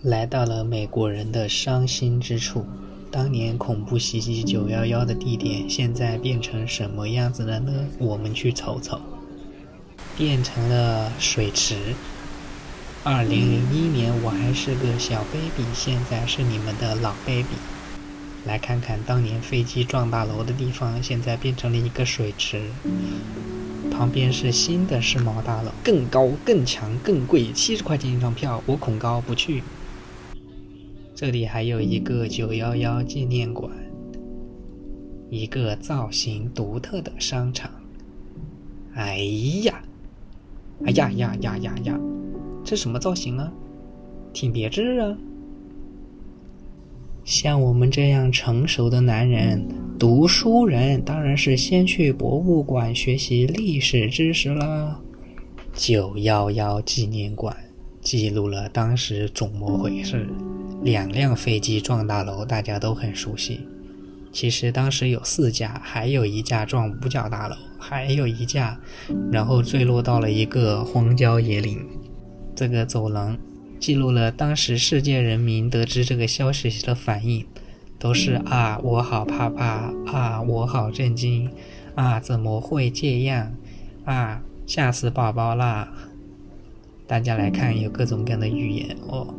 来到了美国人的伤心之处。当年恐怖袭击911的地点现在变成什么样子了呢？我们去瞅瞅。变成了水池。2001年我还是个小 baby， 现在是你们的老 baby。来看看当年飞机撞大楼的地方，现在变成了一个水池。旁边是新的世贸大楼，更高更强更贵，70块钱一张票，我恐高不去。这里还有一个911纪念馆，一个造型独特的商场。哎呀呀，这什么造型啊？挺别致啊。像我们这样成熟的男人，读书人当然是先去博物馆学习历史知识啦。911纪念馆记录了当时怎么回事。2辆飞机撞大楼，大家都很熟悉。其实当时有4架，还有1架撞5角大楼，还有1架然后坠落到了一个荒郊野岭。这个走廊记录了当时世界人民得知这个消息的反应，都是啊我好怕怕，啊我好震惊，啊怎么会这样，啊吓死宝宝啦。大家来看，有各种各样的语言哦。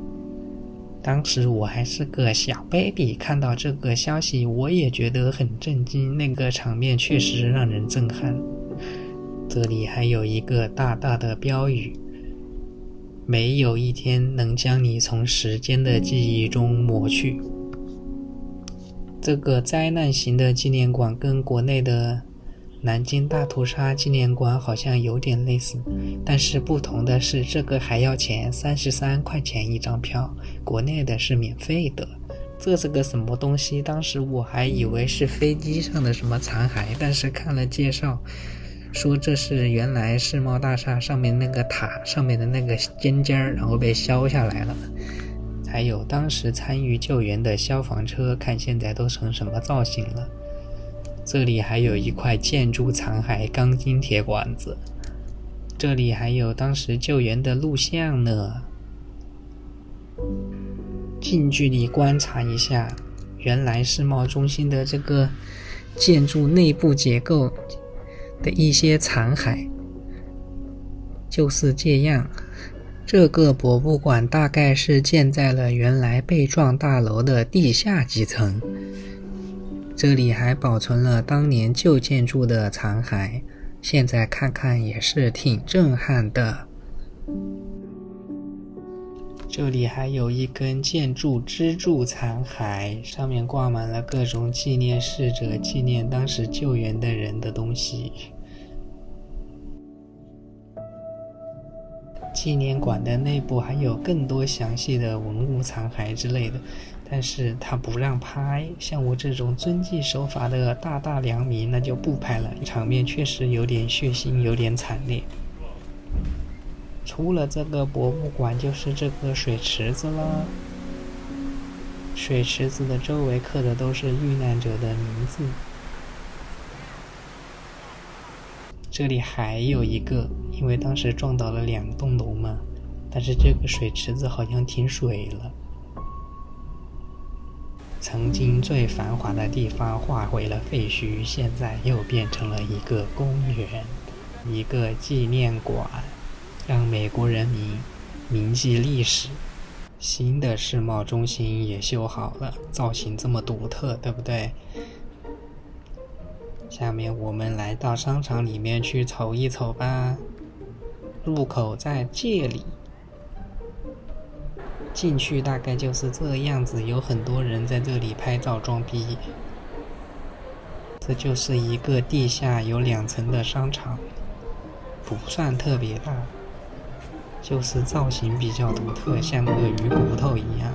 当时我还是个小 baby， 看到这个消息我也觉得很震惊，那个场面确实让人震撼。这里还有一个大大的标语，没有一天能将你从时间的记忆中抹去。这个灾难型的纪念馆跟国内的南京大屠杀纪念馆好像有点类似，但是不同的是这个还要钱，33块钱一张票，国内的是免费的。这是个什么东西？当时我还以为是飞机上的什么残骸，但是看了介绍说这是原来世贸大厦上面那个塔上面的那个尖尖然后被削下来了。还有当时参与救援的消防车，看现在都成什么造型了。这里还有一块建筑残骸钢筋铁管子，这里还有当时救援的录像呢。近距离观察一下原来世贸中心的这个建筑内部结构的一些残骸，就是这样。这个博物馆大概是建在了原来被撞大楼的地下几层。这里还保存了当年旧建筑的残骸，现在看看也是挺震撼的。这里还有一根建筑支柱残骸，上面挂满了各种纪念逝者、纪念当时救援的人的东西。纪念馆的内部还有更多详细的文物残骸之类的，但是他不让拍，像我这种遵纪守法的大良民那就不拍了，场面确实有点血腥，有点惨烈。除了这个博物馆就是这个水池子了，水池子的周围刻的都是遇难者的名字。这里还有一个，因为当时撞倒了2栋楼嘛，但是这个水池子好像停水了。曾经最繁华的地方化为了废墟，现在又变成了一个公园，一个纪念馆，让美国人民铭记历史。新的世贸中心也修好了，造型这么独特，对不对？下面我们来到商场里面去瞅一瞅吧。入口在这里，进去大概就是这样子，有很多人在这里拍照装逼。这就是一个地下有2层的商场，不算特别大，就是造型比较独特，像个鱼骨头一样。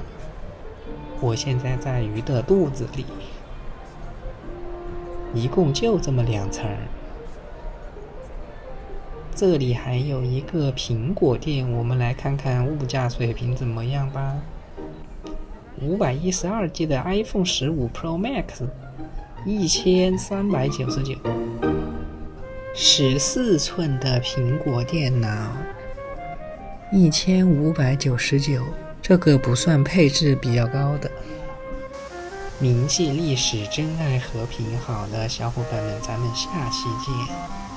我现在在鱼的肚子里。一共就这么2层。这里还有一个苹果店，我们来看看物价水平怎么样吧。512G 的 iPhone 15 Pro Max 1399， 14寸的苹果电脑1599，这个不算配置比较高的。铭记历史，珍爱和平。好的，小伙伴们，咱们下期见。